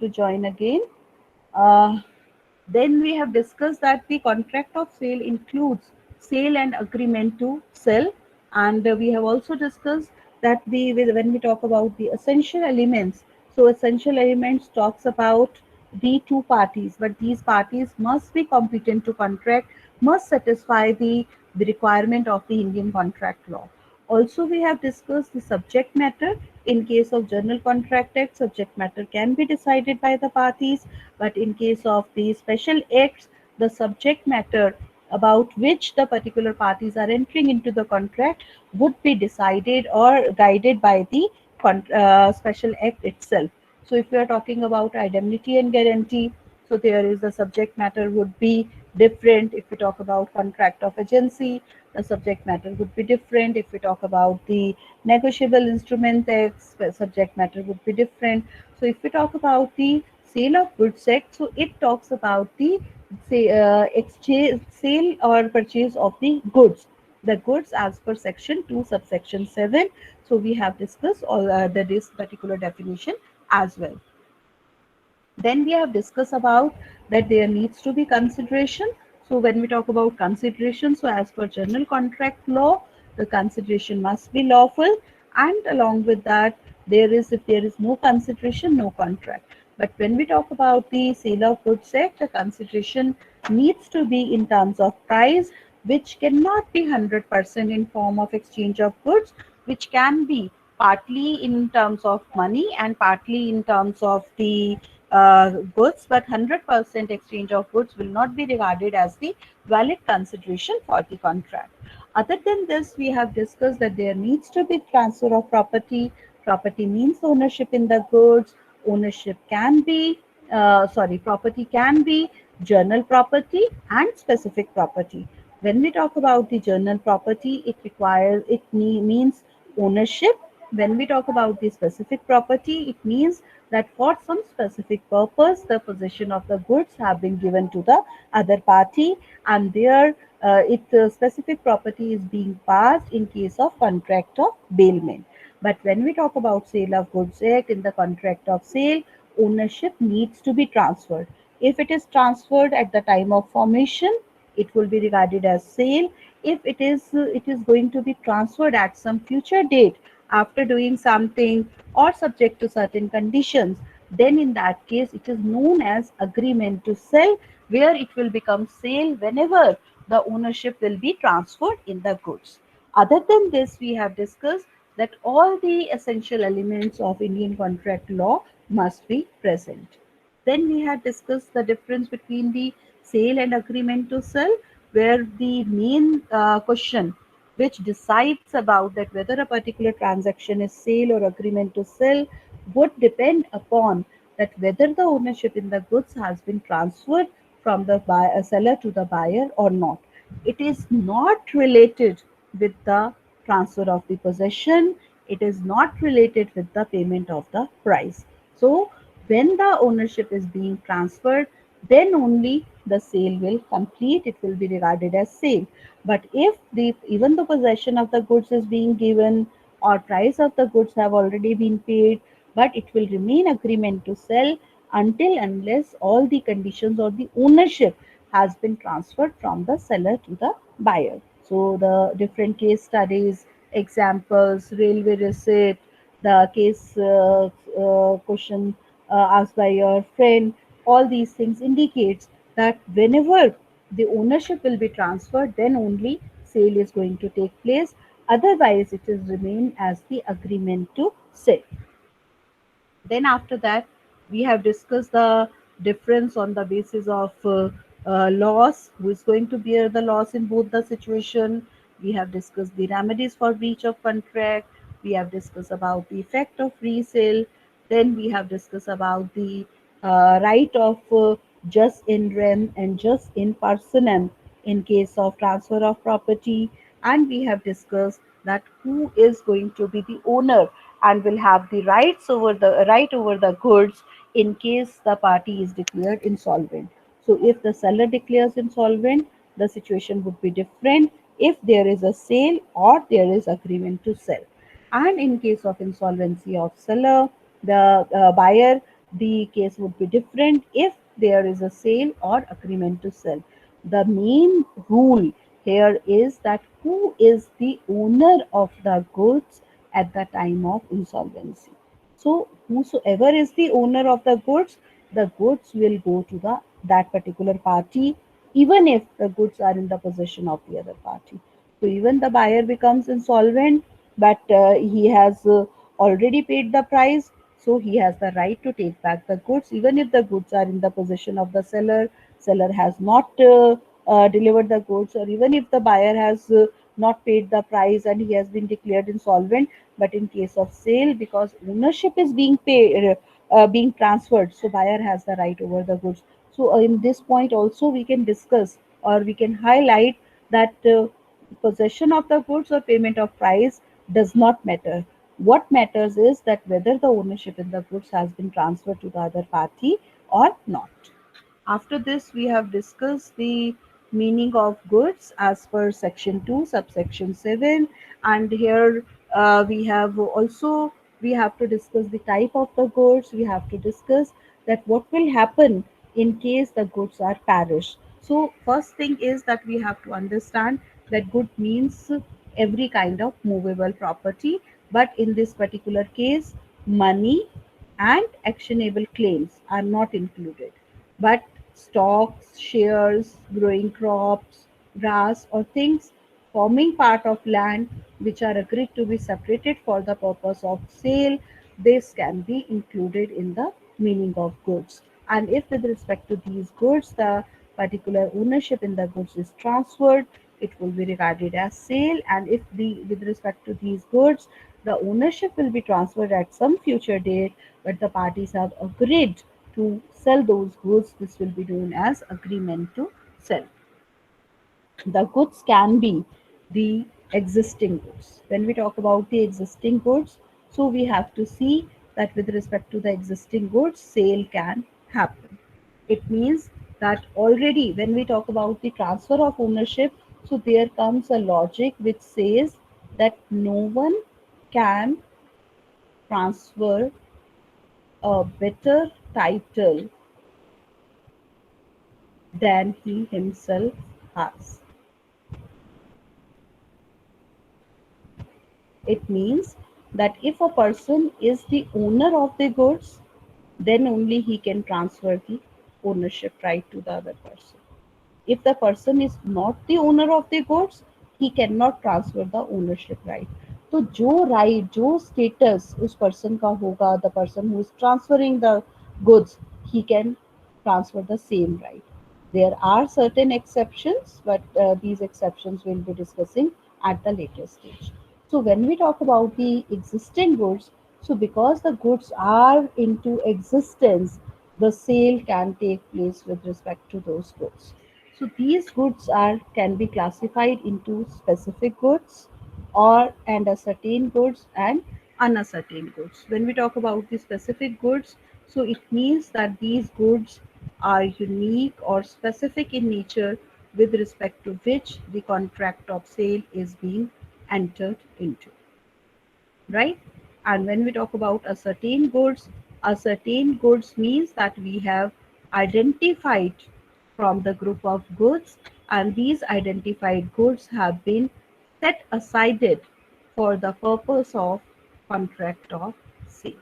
to join again. Uh, then we have discussed that the contract of sale includes sale and agreement to sell, and we have also discussed that when we talk about the essential elements, so essential elements talks about the two parties, but these parties must be competent to contract, must satisfy the requirement of the Indian contract law. Also, we have discussed the subject matter. In case of General Contract Act, subject matter can be decided by the parties, but in case of the special acts, the subject matter about which the particular parties are entering into the contract would be decided or guided by the special act itself. So, if we are talking about indemnity and guarantee, so there is the subject matter would be different. If we talk about contract of agency, the subject matter would be different. If we talk about the negotiable instrument acts, the subject matter would be different. So if we talk about the sale of goods act, so it talks about the exchange, sale or purchase of the goods as per section 2 subsection 7. So we have discussed all this particular definition as well. Then we have discussed about that there needs to be consideration. So when we talk about consideration, so as per general contract law, the consideration must be lawful, and along with that, if there is no consideration, no contract. But when we talk about the sale of goods act, the consideration needs to be in terms of price, which cannot be 100% in form of exchange of goods, which can be partly in terms of money and partly in terms of the goods, but 100% exchange of goods will not be regarded as the valid consideration for the contract. Other than this, we have discussed that there needs to be transfer of property. Property means ownership in the goods. Ownership can be, property can be journal property and specific property. When we talk about the journal property, means ownership. When we talk about the specific property, it means that for some specific purpose, the possession of the goods have been given to the other party, and there specific property is being passed in case of contract of bailment. But when we talk about sale of goods act, in the contract of sale, ownership needs to be transferred. If it is transferred at the time of formation, it will be regarded as sale. If it is going to be transferred at some future date after doing something or subject to certain conditions, then in that case it is known as agreement to sell, where it will become sale whenever the ownership will be transferred in the goods. Other than this, we have discussed that all the essential elements of Indian contract law must be present. Then we had discussed the difference between the sale and agreement to sell, where the main question which decides about that whether a particular transaction is sale or agreement to sell would depend upon that whether the ownership in the goods has been transferred from the seller to the buyer or not. It is not related with the transfer of the possession. It is not related with the payment of the price. So when the ownership is being transferred, then only the sale will complete. It will be regarded as sale. But if the even the possession of the goods is being given or price of the goods have already been paid, but it will remain agreement to sell until unless all the conditions or the ownership has been transferred from the seller to the buyer. So the different case studies, examples, railway receipt, the case question asked by your friend, all these things indicates that whenever the ownership will be transferred, then only sale is going to take place. Otherwise, it is remain as the agreement to sell. Then after that, we have discussed the difference on the basis of loss, who is going to bear the loss in both the situation. We have discussed the remedies for breach of contract. We have discussed about the effect of resale. Then we have discussed about the right of jus in rem and jus in personam in case of transfer of property. And we have discussed that who is going to be the owner and will have the right over the goods in case the party is declared insolvent. So if the seller declares insolvent, the situation would be different if there is a sale or there is agreement to sell. And in case of insolvency of seller, the buyer the case would be different if there is a sale or agreement to sell. The main rule here is that who is the owner of the goods at the time of insolvency. So whosoever is the owner of the goods will go to the that particular party, even if the goods are in the possession of the other party. So even the buyer becomes insolvent, but he has already paid the price, so he has the right to take back the goods, even if the goods are in the possession of the seller. Seller has not delivered the goods, or even if the buyer has not paid the price and he has been declared insolvent. But in case of sale, because ownership is being paid, being transferred, so buyer has the right over the goods. So in this point also we can discuss, or we can highlight that possession of the goods or payment of price does not matter. What matters is that whether the ownership in the goods has been transferred to the other party or not. After this, we have discussed the meaning of goods as per section 2, subsection 7, and here we have to discuss the type of the goods. We have to discuss that what will happen in case the goods are perished. So first thing is that we have to understand that good means every kind of movable property, but in this particular case, money and actionable claims are not included, but stocks, shares, growing crops, grass, or things forming part of land which are agreed to be separated for the purpose of sale, this can be included in the meaning of goods. And if with respect to these goods, the particular ownership in the goods is transferred, it will be regarded as sale. And if with respect to these goods, the ownership will be transferred at some future date, but the parties have agreed to sell those goods, this will be known as agreement to sell. The goods can be the existing goods. When we talk about the existing goods, so we have to see that with respect to the existing goods, sale can happen. It means that already when we talk about the transfer of ownership, so there comes a logic which says that no one can transfer a better title than he himself has. It means that if a person is the owner of the goods, then only he can transfer the ownership right to the other person. If the person is not the owner of the goods, he cannot transfer the ownership right. तो जो right, जो status उस person का होगा, the person who is transferring the goods, he can transfer the same right. There are certain exceptions, but these exceptions we'll be discussing at the later stage. So when we talk about the existing goods, so because the goods are into existence, the sale can take place with respect to those goods. So these goods are can be classified into specific goods or and ascertain goods and unascertained goods. When we talk about the specific goods, so it means that these goods are unique or specific in nature with respect to which the contract of sale is being entered into, right? And when we talk about a certain goods means that we have identified from the group of goods, and these identified goods have been set aside for the purpose of contract of sale.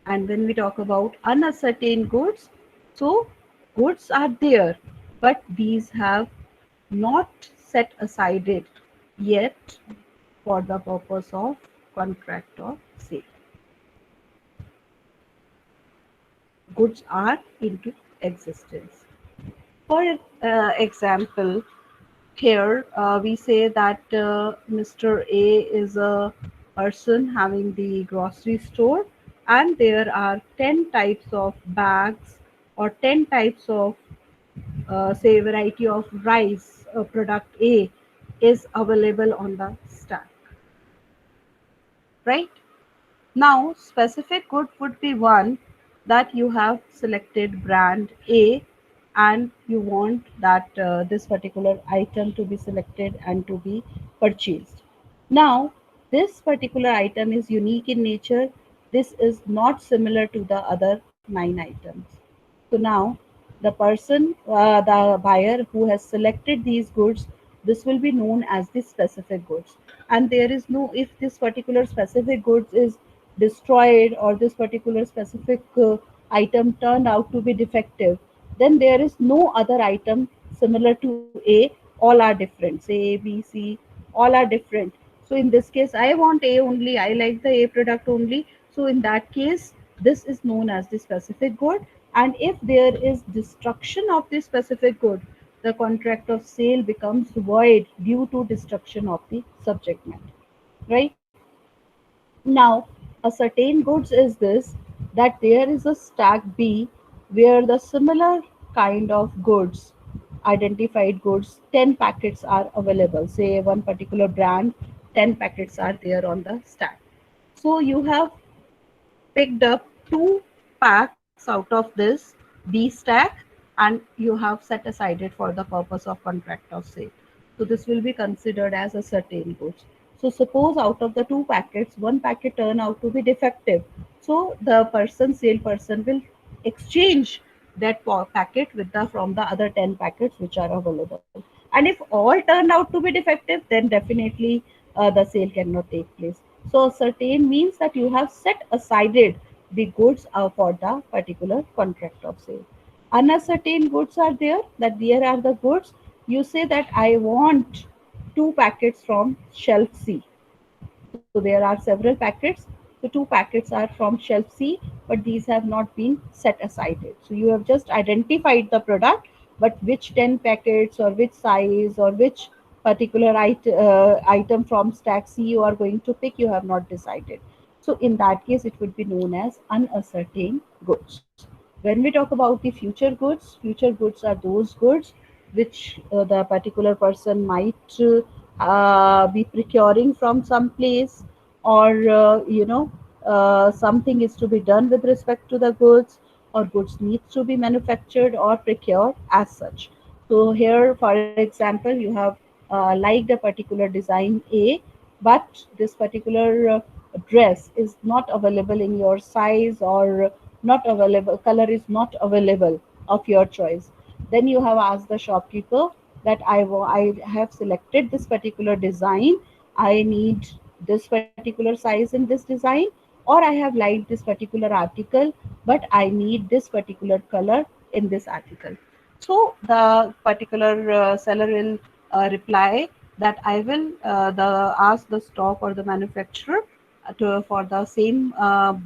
And when we talk about unascertain goods, so goods are there, but these have not set aside yet for the purpose of contract of sale. Goods are into existence. For example, here we say that Mr. A is a person having the grocery store, and there are 10 types of bags or 10 types of say variety of rice. Product A is available on the stack, right? Now, specific good would be one that you have selected brand A and you want that this particular item to be selected and to be purchased. Now, this particular item is unique in nature. this is not similar to the other 9 items. So now the person, the buyer who has selected these goods, this will be known as the specific goods. And there is no, if this particular specific goods is destroyed or this particular specific item turned out to be defective, then there is no other item similar to A. All are different. Say A, B, C, all are different. So in this case, I want A only. I like the A product only. So in that case, this is known as the specific good. And if there is destruction of the specific good, the contract of sale becomes void due to destruction of the subject matter. Right? Now, a certain goods is this, that there is a stack B where the similar kind of goods, identified goods, 10 packets are available. Say one particular brand, 10 packets are there on the stack. So you have picked up two packs out of this B stack, and you have set aside it for the purpose of contract of sale. So this will be considered as a certain goods. So suppose out of the two packets, one packet turn out to be defective. So the person, sale person will exchange that packet with the from the other 10 packets which are available. And if all turn out to be defective, then definitely the sale cannot take place. So certain means that you have set aside the goods for the particular contract of sale. Uncertain goods are there, that there are the goods you say that I want two packets from shelf C. So there are several packets. The two packets are from shelf C, but these have not been set aside yet. So you have just identified the product, but which 10 packets or which size or which particular item from stack C you are going to pick, you have not decided. So in that case, it would be known as uncertain goods. When we talk about the future goods are those goods which the particular person might be procuring from some place, or something is to be done with respect to the goods, or goods needs to be manufactured or procured as such. So here, for example, you have liked a particular design A, but this particular dress is not available in your size, or not available, color is not available of your choice. Then you have asked the shopkeeper that I have selected this particular design. I need this particular size in this design, or I have liked this particular article, but I need this particular color in this article. So the particular seller will reply that I will the ask the stock or the manufacturer for the same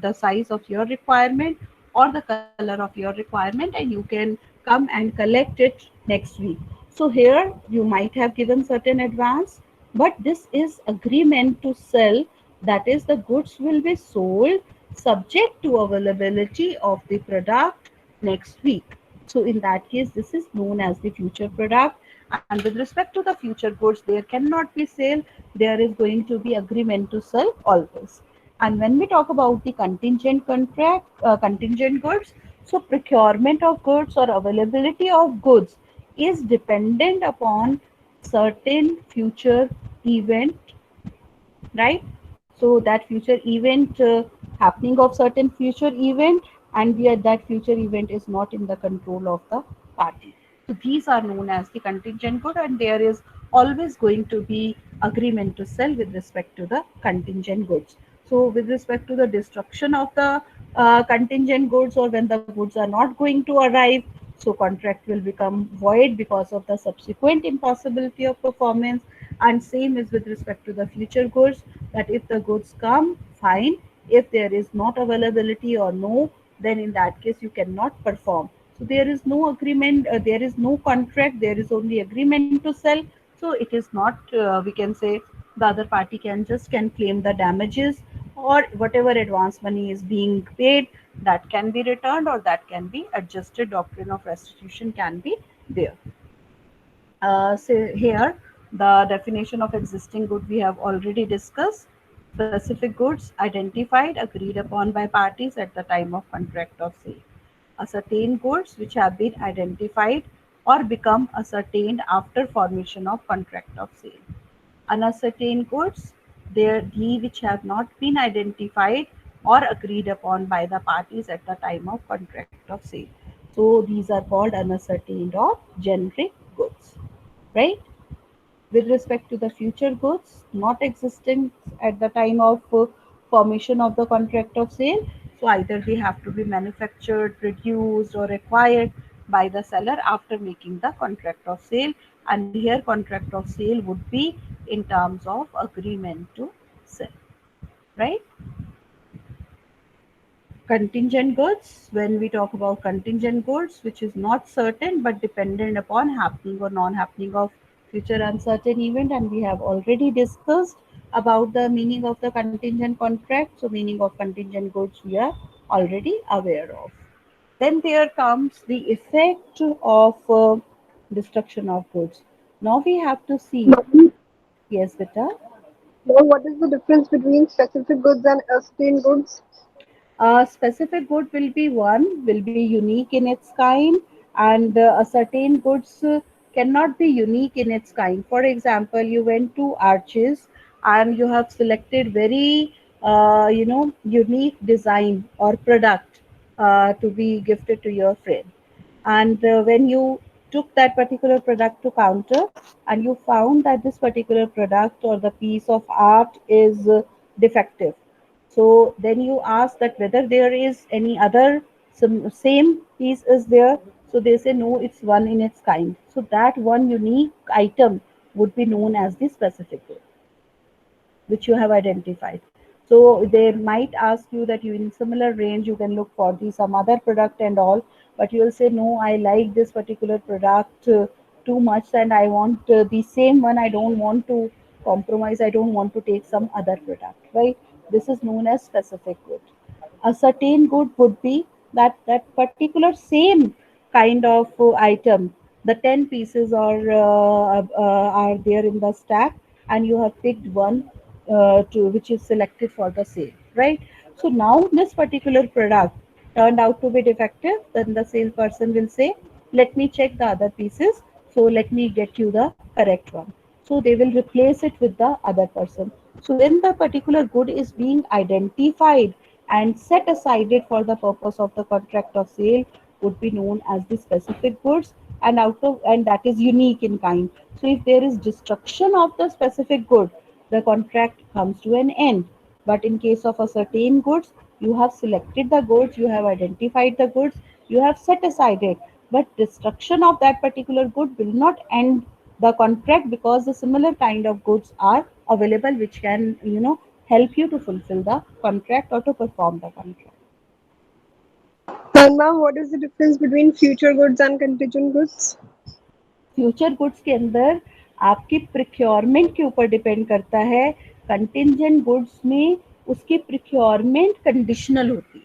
the size of your requirement or the color of your requirement, and you can come and collect it next week. So here you might have given certain advance, but this is agreement to sell, that is the goods will be sold subject to availability of the product next week. So in that case, this is known as the future product. And with respect to the future goods, there cannot be sale. There is going to be agreement to sell always. And when we talk about the contingent contract, contingent goods, so procurement of goods or availability of goods is dependent upon certain future event, right? So that future event, happening of certain future event, and yet that future event is not in the control of the party. So these are known as the contingent good, and there is always going to be agreement to sell with respect to the contingent goods. So with respect to the destruction of the contingent goods, or when the goods are not going to arrive, so contract will become void because of the subsequent impossibility of performance. And same is with respect to the future goods, that if the goods come, fine. If there is not availability or no, then in that case you cannot perform. So there is no agreement, there is no contract, there is only agreement to sell. So it is not, we can say, the other party can claim the damages, or whatever advance money is being paid, that can be returned or that can be adjusted. Doctrine of restitution can be there. So here, the definition of existing good we have already discussed. Specific goods identified, agreed upon by parties at the time of contract of sale. Ascertained goods which have been identified or become ascertained after formation of contract of sale. Unascertained goods, they which have not been identified or agreed upon by the parties at the time of contract of sale. So these are called unascertained or generic goods, right? With respect to the future goods not existing at the time of formation of the contract of sale, so either they have to be manufactured, produced, or acquired by the seller after making the contract of sale. And here contract of sale would be in terms of agreement to sell, right? Contingent goods, when we talk about contingent goods, which is not certain but dependent upon happening or non-happening of future uncertain event, and we have already discussed about the meaning of the contingent contract. So meaning of contingent goods we are already aware of. Then there comes the effect of destruction of goods. Now we have to see. Ma'am, Yes, beta. what is the difference between specific goods and ascertained goods? A specific good will be one, will be unique in its kind, and a certain goods cannot be unique in its kind. For example, you went to Arches and you have selected very, unique design or product to be gifted to your friend. And when you took that particular product to counter and you found that this particular product or the piece of art is defective, so then you ask that whether there is any other same piece is there. So they say no, it's one in its kind. So that one unique item would be known as the specific good which you have identified. So they might ask you that you in similar range you can look for the some other product and all, but you will say no, I like this particular product too much and I want the same one. I don't want to compromise. I don't want to take some other product. Right? This is known as specific good. A certain good would be that that particular same kind of item, the 10 pieces are there in the stack and you have picked one to which is selected for the sale, right? So now this particular product turned out to be defective, then the salesperson will say, let me check the other pieces, so let me get you the correct one. So they will replace it with the other person. So when the particular good is being identified and set aside for the purpose of the contract of sale would be known as the specific goods, and that is unique in kind. So if there is destruction of the specific good, the contract comes to an end. But in case of a certain goods, you have selected the goods, you have identified the goods, you have set aside it. But destruction of that particular good will not end the contract because the similar kind of goods are available which can, help you to fulfill the contract or to perform the contract. And ma'am, what is the difference between future goods and contingent goods? Future goods के अंदर आपकी procurement के ऊपर depend करता है. Contingent goods में उसकी procurement conditional होती है.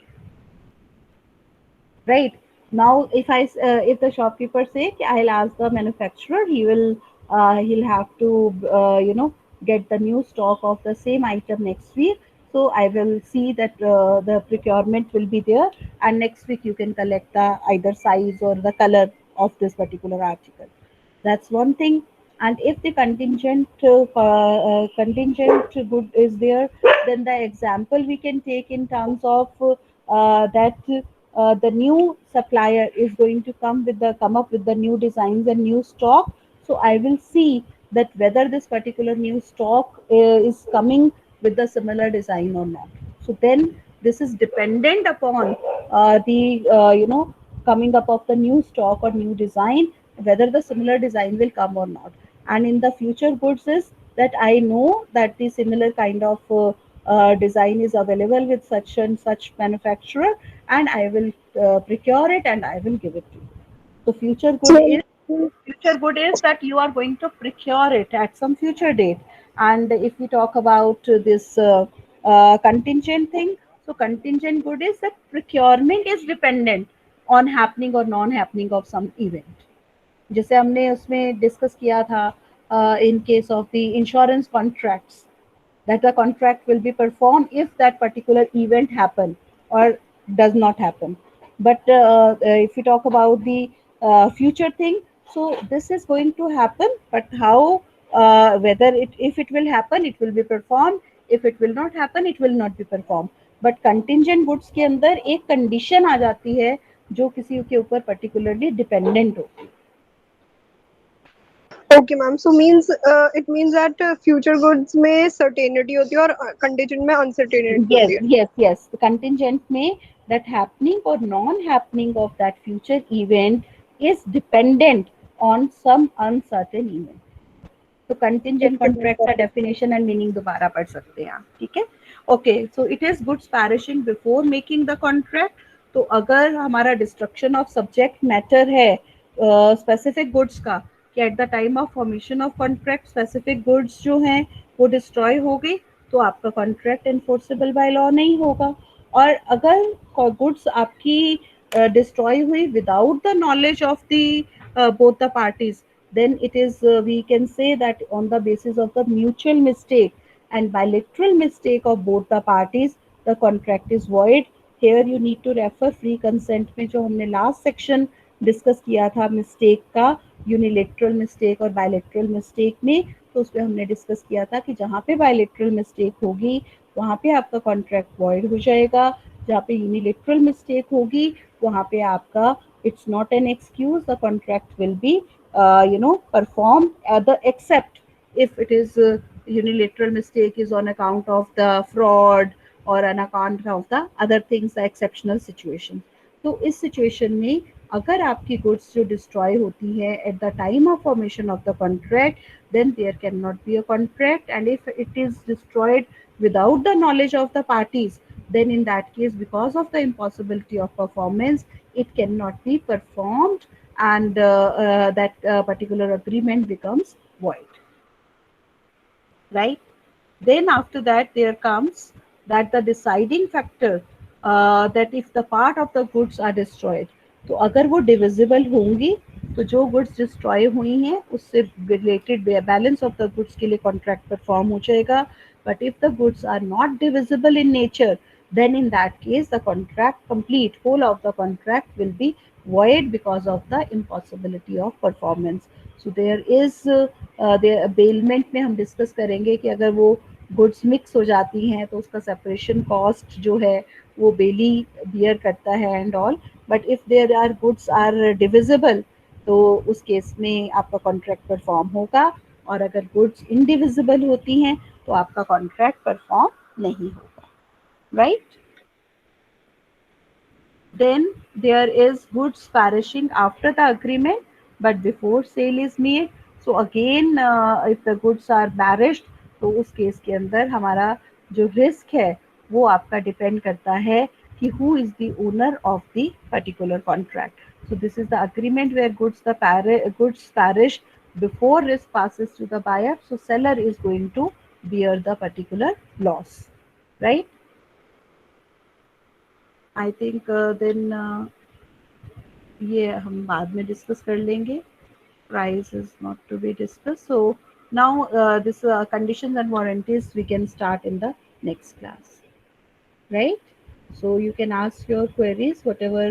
Right? Now if the shopkeeper say I'll ask the manufacturer, he'll have to get the new stock of the same item next week. So I will see that the procurement will be there, and next week you can collect the either size or the color of this particular article. That's one thing. And if the contingent good is there, then the example we can take in terms of that the new supplier is going to come up with the new designs and new stock. So I will see that whether this particular new stock is coming with the similar design or not. So then this is dependent upon the coming up of the new stock or new design, whether the similar design will come or not. And in the future goods is that I know that the similar kind of design is available with such and such manufacturer, and I will procure it and I will give it to you. So So, future good is that you are going to procure it at some future date. And if we talk about this contingent thing, so contingent good is that procurement is dependent on happening or non happening of some event. जैसे हमने उसमें discuss किया था in case of the insurance contracts, that the contract will be performed if that particular event happen or does not happen. But if we talk about the future thing, so this is going to happen, but how, whether it if it will happen, it will be performed. If it will not happen, it will not be performed. But contingent goods के अंदर एक condition आ जाती है जो किसी के ऊपर particularly dependent होती है. Okay ma'am, so means it means that future goods में सर्टेनिटी होती है और कंटीजेंट में अनसर्टेनिटी Yes, होती है. yes, yes. The contingent may that happening or non-happening of that future event is dependent on some uncertain event. तो contingent contract का definition and meaning दोबारा पढ़ सकते हैं आप. ठीक है. Okay. So it is goods perishing before making the contract. तो अगर हमारा डिस्ट्रक्शन ऑफ सब्जेक्ट मैटर है स्पेसिफिक गुड्स का, कि at the time of formation of contract specific goods जो हैं वो डिस्ट्रॉय हो गई, तो आपका कॉन्ट्रैक्ट इन्फोर्सेबल बाय लॉ नहीं होगा. और अगर गुड्स आपकी डिस्ट्रॉय हुई without the knowledge of the both the parties, then it is we can say that on the basis of the mutual mistake and bilateral mistake of both the parties, the contract is void. Here you need to refer free consent में जो हमने last section discuss किया था mistake का, unilateral mistake और bilateral mistake में, तो उसमें हमने डिस्कस किया था कि जहाँ पे बायलेटरल मिस्टेक होगी वहाँ पे आपका कॉन्ट्रैक्ट वॉइड हो जाएगा, जहाँ पे यूनिलेटरल मिस्टेक होगी वहाँ पे आपका it's not an excuse, the contract will be performed the except if it is unilateral mistake is on account of the fraud or on account of the other things, the exceptional situation. तो इस situation में अगर आपकी goods जो destroy होती है eight the time of formation of the contract, then there cannot be a contract, and if it is destroyed without the knowledge of the parties, then in that case because of the impossibility of performance it cannot be performed, and that particular agreement becomes void, right? Then after that there comes that the deciding factor, that if the part of the goods are destroyed, तो अगर वो divisible होंगी तो जो goods destroy हुई हैं उससे related balance of the goods के लिए कॉन्ट्रैक्ट परफॉर्म हो जाएगा. But if the goods are not divisible in nature, then in that case the contract complete whole of the contract will be void because of the impossibility of performance. So there is there bailment में हम discuss करेंगे कि अगर वो goods mix हो जाती हैं तो उसका सेपरेशन कॉस्ट जो है वो बेली बियर करता है and all. But if there are goods are divisible तो उस केस में आपका कॉन्ट्रैक्ट परफॉर्म होगा, और अगर गुड्स इनडिविजिबल होती हैं तो आपका कॉन्ट्रैक्ट परफॉर्म नहीं होगा, right? Then there is goods perishing after the agreement but before sale is made. So again if the goods are perished तो उस केस के अंदर हमारा जो रिस्क है वो आपका डिपेंड करता है कि who is the owner of the particular contract. So this is the agreement where goods perish before risk passes to the buyer. So seller is going to bear the particular loss, right? I think then ये हम बाद में discuss कर लेंगे. Price is not to be discuss. So now this conditions and warranties we can start in the next class, right? So you can ask your queries whatever